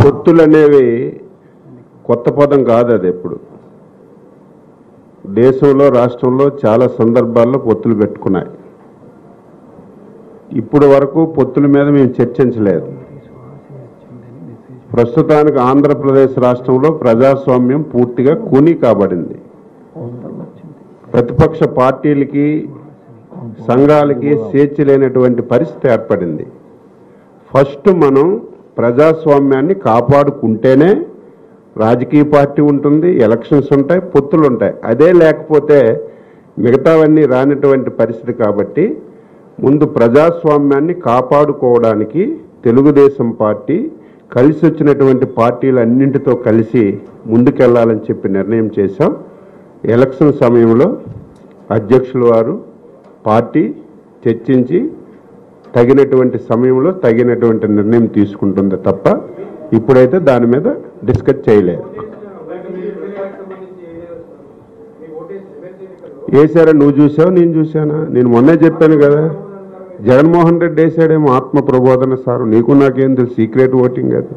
పొత్తులు అనేవి కొత్త పదం కాదు. అది ఎప్పుడు దేశంలో రాష్ట్రంలో చాలా సందర్భాల్లో పొత్తులు పెట్టుకున్నాయి. ఇప్పుడు వరకు పొత్తుల మీద మేము చర్చించలేదు. ప్రస్తుతానికి ఆంధ్రప్రదేశ్ రాష్ట్రంలో ప్రజాస్వామ్యం పూర్తిగా కూనీ కాబడింది. ప్రతిపక్ష పార్టీలకి సంఘాలకి స్వేచ్ఛ లేనటువంటి పరిస్థితి ఏర్పడింది. ఫస్ట్ మనం ప్రజాస్వామ్యాన్ని కాపాడుకుంటేనే రాజకీయ పార్టీ ఉంటుంది, ఎలక్షన్స్ ఉంటాయి, పొత్తులు ఉంటాయి. అదే లేకపోతే మిగతావన్నీ రానటువంటి పరిస్థితి. కాబట్టి ముందు ప్రజాస్వామ్యాన్ని కాపాడుకోవడానికి తెలుగుదేశం పార్టీ కలిసి వచ్చినటువంటి పార్టీలన్నింటితో కలిసి ముందుకెళ్లాలని చెప్పి నిర్ణయం చేశాం. ఎలక్షన్ సమయంలో అధ్యక్షుల వారు పార్టీ చర్చించి తగినటువంటి సమయంలో తగినటువంటి నిర్ణయం తీసుకుంటుంది తప్ప ఇప్పుడైతే దాని మీద డిస్కస్ చేయలేదు. వేసారా? నువ్వు చూసావు, నేను చూశానా? నేను మొన్నే చెప్పాను కదా, జగన్మోహన్ రెడ్డి వేసాడేమో ఆత్మ ప్రబోధన సారు. నీకు నాకేం తెలుసు? సీక్రెట్ ఓటింగ్ అది.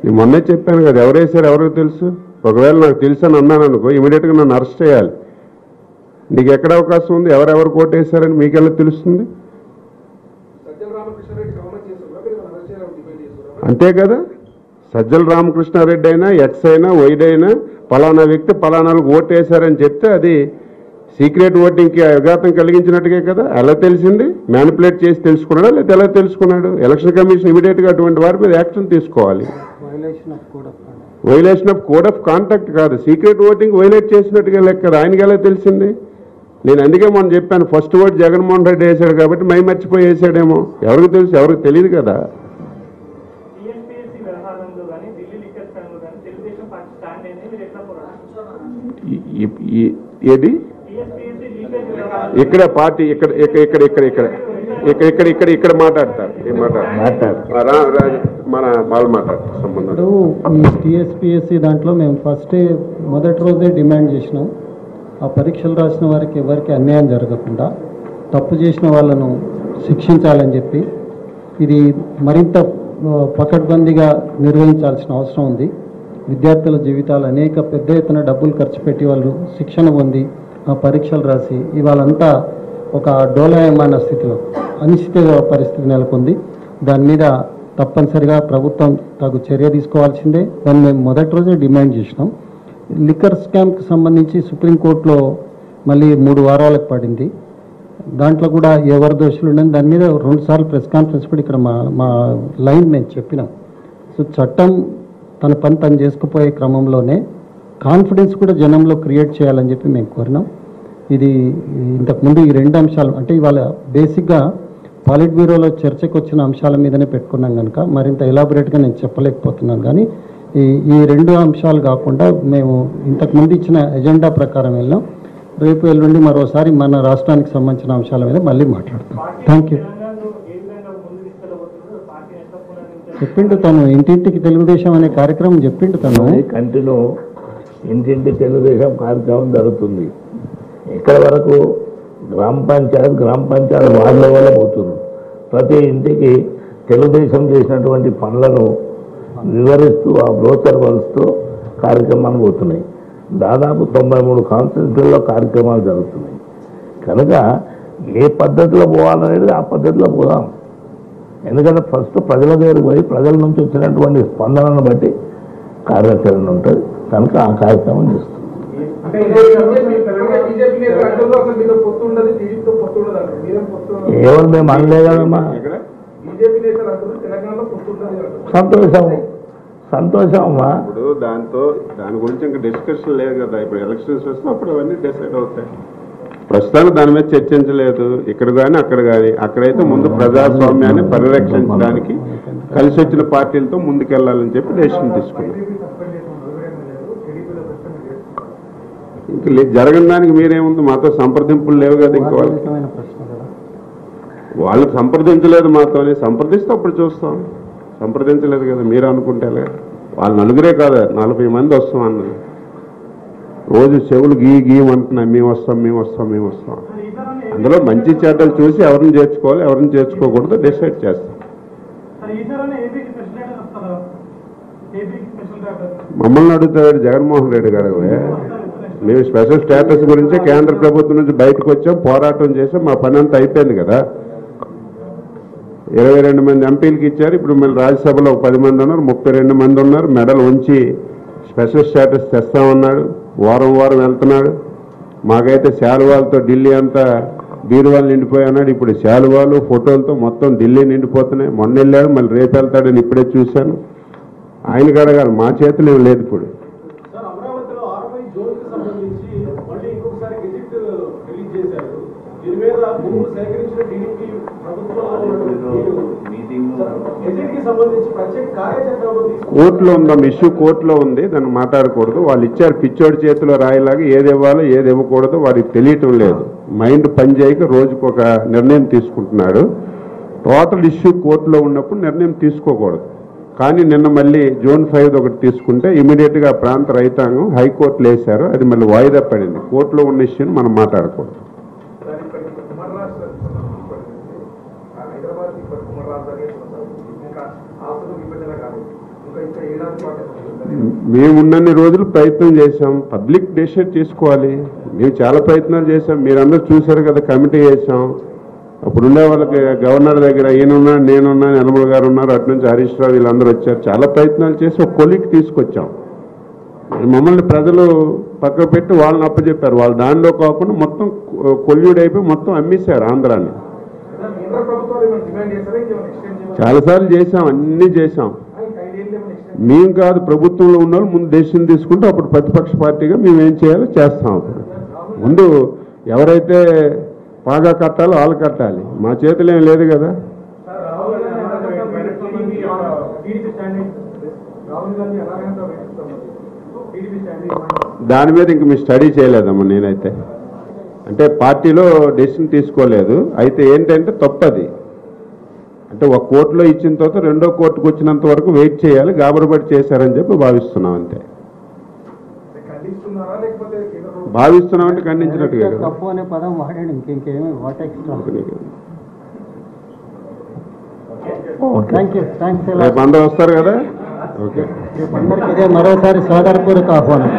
నేను మొన్నే చెప్పాను కదా, ఎవరు వేసారు ఎవరికి తెలుసు. ఒకవేళ నాకు తెలుసు అని అన్నాను అనుకో, ఇమీడియట్గా నన్ను అరెస్ట్ చేయాలి. నీకు ఎక్కడ అవకాశం ఉంది? ఎవరెవరు ఓటు వేశారని మీకెలా తెలుస్తుంది? అంతే కదా. సజ్జల రామకృష్ణారెడ్డి అయినా, ఎక్స్ అయినా, వైడ్ అయినా పలానా వ్యక్తి పలానాలకు ఓటు వేశారని చెప్తే అది సీక్రెట్ ఓటింగ్కి అఘాతం కలిగించినట్టుగా కదా. ఎలా తెలిసింది? మ్యానిపులేట్ చేసి తెలుసుకున్నాడా లేదా ఎలా తెలుసుకున్నాడు? ఎలక్షన్ కమిషన్ ఇమీడియట్గా అటువంటి వారి మీద యాక్షన్ తీసుకోవాలి. Violation of code of contact కాదు, సీక్రెట్ ఓటింగ్ వైలేట్ చేసినట్టుగా లెక్క. ఆయనకి ఎలా తెలిసింది? నేను అందుకే మొన్న చెప్పాను, ఫస్ట్ ఓటు జగన్మోహన్ రెడ్డి వేశాడు కాబట్టి మై మర్చిపోయి వేసాడేమో. ఎవరికి తెలుసు? ఎవరికి తెలియదు కదా. ఏది ఇక్కడ పార్టీ ఇక్కడ ఇక్కడ ఇక్కడ ఇక్కడ ఇక్కడ ఇక్కడ ఇక్కడ ఇక్కడ ఇక్కడ మాట్లాడతారు. మన వాళ్ళు మాట్లాడతారు సంబంధం. ఈ టీఎస్పీఎస్సీ దాంట్లో మేము మొదటి రోజే డిమాండ్ చేసినాం, ఆ పరీక్షలు రాసిన వారికి ఎవరికి అన్యాయం జరగకుండా తప్పు చేసిన వాళ్ళను శిక్షించాలని చెప్పి ఇది మరింత పకడ్బందీగా నిర్వహించాల్సిన అవసరం ఉంది. విద్యార్థుల జీవితాలు అనేక పెద్ద ఎత్తున డబ్బులు ఖర్చు పెట్టి వాళ్ళు శిక్షణ పొంది ఆ పరీక్షలు రాసి ఇవాళంతా ఒక డోలాయమాన స్థితిలో అనిశ్చిత పరిస్థితి నెలకొంది. దాని మీద తప్పనిసరిగా ప్రభుత్వం తగు చర్య తీసుకోవాల్సిందే. దాన్ని మేము మొదటి రోజే డిమాండ్ చేసినాం. లిక్కర్ స్కామ్కి సంబంధించి సుప్రీంకోర్టులో మళ్ళీ 3 వారాలకు పడింది. దాంట్లో కూడా ఎవరు దోషులు ఉండని దాని మీద 2 సార్లు ప్రెస్ కాన్ఫరెన్స్ కూడా ఇక్కడ మా లైన్ మేము చెప్పినాం. సో చట్టం తన పని తను చేసుకుపోయే క్రమంలోనే కాన్ఫిడెన్స్ కూడా జనంలో క్రియేట్ చేయాలని చెప్పి మేము కోరినాం. ఇది ఇంతకుముందు ఈ 2 అంశాలు అంటే ఇవాళ బేసిక్గా పాలిట్ బ్యూరోలో చర్చకు వచ్చిన అంశాల మీదనే పెట్టుకున్నాం కనుక మరింత ఎలాబొరేట్గా నేను చెప్పలేకపోతున్నాను. కానీ ఈ 2 అంశాలు కాకుండా మేము ఇంతకుముందు ఇచ్చిన ఎజెండా ప్రకారం వెళ్ళాం. రేపు ఎల్లుండి మరోసారి మన రాష్ట్రానికి సంబంధించిన అంశాల మీద మళ్ళీ మాట్లాడతాం. Thank you. చెప్పిండు తను, ఇంటింటికి తెలుగుదేశం అనే కార్యక్రమం చెప్పిండు తను. కంటిన్యూ ఇంటింటి తెలుగుదేశం కార్యక్రమం జరుగుతుంది. ఇక్కడ వరకు గ్రామ పంచాయతీ వార్డుల వల్ల పోతుంది. ప్రతి ఇంటికి తెలుగుదేశం చేసినటువంటి పనులను వివరిస్తూ ఆ బ్రోచర్ వరుస్తూ కార్యక్రమాలు పోతున్నాయి. దాదాపు 93 కాన్స్టిట్యూన్సీల్లో కార్యక్రమాలు జరుగుతున్నాయి. కనుక ఏ పద్ధతిలో పోవాలనేది ఆ పద్ధతిలో పోదాం. ఎందుకంటే ఫస్ట్ ప్రజల దగ్గరికి పోయి ప్రజల నుంచి వచ్చినటువంటి స్పందనను బట్టి కార్యాచరణ ఉంటుంది. కనుక ఆ కార్యక్రమం చేస్తుంది. ఎవరు మేము అనలే కదమ్మా. సంతోషం అమ్మా. ఇప్పుడు దాని గురించి ఇంకా డిస్కషన్ లేదు కదా. ఇప్పుడు ఎలక్షన్స్ వస్తే అప్పుడు అవన్నీ డిసైడ్ అవుతాయి. ప్రస్తుతానికి దాని మీద చర్చించలేదు ఇక్కడ కానీ అక్కడ కానీ. అక్కడైతే ముందు ప్రజాస్వామ్యాన్ని పరిరక్షించడానికి కలిసి వచ్చిన పార్టీలతో ముందుకెళ్లాలని చెప్పి డెసిషన్ తీసుకున్నాం. ఇంకా జరగని దానికి మీరేముంది? మాతో సంప్రదింపులు లేవు కదా. ఇంకా వాళ్ళకి సంప్రదించలేదు మాతోనే. సంప్రదిస్తే అప్పుడు చూస్తాం. సంప్రదించలేదు కదా. మీరు అనుకుంటే వాళ్ళు నలుగురే కాదు, 40 మంది వస్తాం అన్నది. రోజు చెవులు గీయమంటున్నాం, మేము వస్తాం. అందులో మంచి చెడ్డలు చూసి ఎవరిని చేర్చుకోవాలి ఎవరిని చేర్చుకోకూడదు డిసైడ్ చేస్తాం. మమ్మల్ని అడుగుతాడు జగన్మోహన్ రెడ్డి గారు. మేము స్పెషల్ స్టేటస్ గురించే కేంద్ర ప్రభుత్వం నుంచి బయటకు వచ్చాం, పోరాటం చేసాం, మా పని అంతా అయిపోయింది కదా. 22 మంది ఎంపీలకి ఇచ్చారు. ఇప్పుడు మళ్ళీ రాజ్యసభలో 10 మంది ఉన్నారు, 32 మంది ఉన్నారు. మెడల్ ఉంచి స్పెషల్ స్టేటస్ తెస్తామన్నాడు. వారం వెళ్తున్నాడు. మాకైతే శాలువాలతో ఢిల్లీ అంతా బీరువాలు నిండిపోయి అన్నాడు. ఇప్పుడు శాలువాలు ఫోటోలతో మొత్తం ఢిల్లీ నిండిపోతున్నాయి. మొన్న వెళ్ళాడు, మళ్ళీ రేపు వెళ్తాడని ఇప్పుడే చూశాను. ఆయనకు అడగాలి, మా చేతులు ఏం లేదు. ఇప్పుడు కోర్టులో ఉందాం, ఇష్యూ కోర్టులో ఉంది, దాన్ని మాట్లాడకూడదు. వాళ్ళు ఇచ్చారు పిచ్చోడి చేతిలో రాయిలాగా, ఏది ఇవ్వాలో ఏది ఇవ్వకూడదు వారికి తెలియటం లేదు. మైండ్ పనిచేయక రోజుకు ఒక నిర్ణయం తీసుకుంటున్నాడు. టోటల్ ఇష్యూ కోర్టులో ఉన్నప్పుడు నిర్ణయం తీసుకోకూడదు. కానీ నిన్న మళ్ళీ జూన్ 5 ఒకటి తీసుకుంటే ఇమీడియట్గా ప్రాంత రైతాంగం హైకోర్టులో వేశారు. అది మళ్ళీ వాయిదా పడింది. కోర్టులో ఉన్న ఇష్యూని మనం మాట్లాడకూడదు. మేమున్నన్ని రోజులు ప్రయత్నం చేశాం. పబ్లిక్ డెసిషన్ తీసుకోవాలి. మేము చాలా ప్రయత్నాలు చేశాం. మీరందరూ చూశారు కదా, కమిటీ చేశాం. అప్పుడు ఉండే వాళ్ళకి గవర్నర్ దగ్గర ఈయనున్నాడు, నేనున్నాను, యనమల గారు ఉన్నారు, అటు నుంచి హరీష్ రావు, వీళ్ళందరూ వచ్చారు. చాలా ప్రయత్నాలు చేసి ఒక కొలిక్ తీసుకొచ్చాం. మమ్మల్ని ప్రజలు పక్క పెట్టి వాళ్ళని అప్పచెప్పారు. వాళ్ళు దానిలో కాకుండా మొత్తం కొల్యూడ్ అయిపోయి మొత్తం అమ్మేశారు ఆంధ్రాని. చాలాసార్లు చేశాం, అన్నీ చేశాం. మేము కాదు, ప్రభుత్వంలో ఉన్న వాళ్ళు ముందు డెసిషన్ తీసుకుంటే అప్పుడు ప్రతిపక్ష పార్టీగా మేము ఏం చేయాలో చేస్తాం. అప్పుడు ముందు ఎవరైతే బాగా కట్టాలో వాళ్ళు కట్టాలి. మా చేతిలో ఏం లేదు కదా. దాని మీద ఇంక మీరు స్టడీ చేయలేదమ్మా. నేనైతే అంటే పార్టీలో డెసిషన్ తీసుకోలేదు. అయితే ఏంటంటే తప్పది. అంటే ఒక కోర్టులో ఇచ్చిన తర్వాత రెండో కోర్టుకు వచ్చినంత వరకు వెయిట్ చేయాలి. గాబరబడి చేశారని చెప్పి భావిస్తున్నాం. అంతే భావిస్తున్నామంటే ఖండించినట్టుగా తప్పు అనే పదం వాడాడు. ఇంకేమి వాట్ ఎక్స్ట్రా. రేపు అందరూ వస్తారు కదా. ఓకే, రేపు అందరికీ ఇదే మరోసారి సోదరపూర్వక ఆహ్వానం.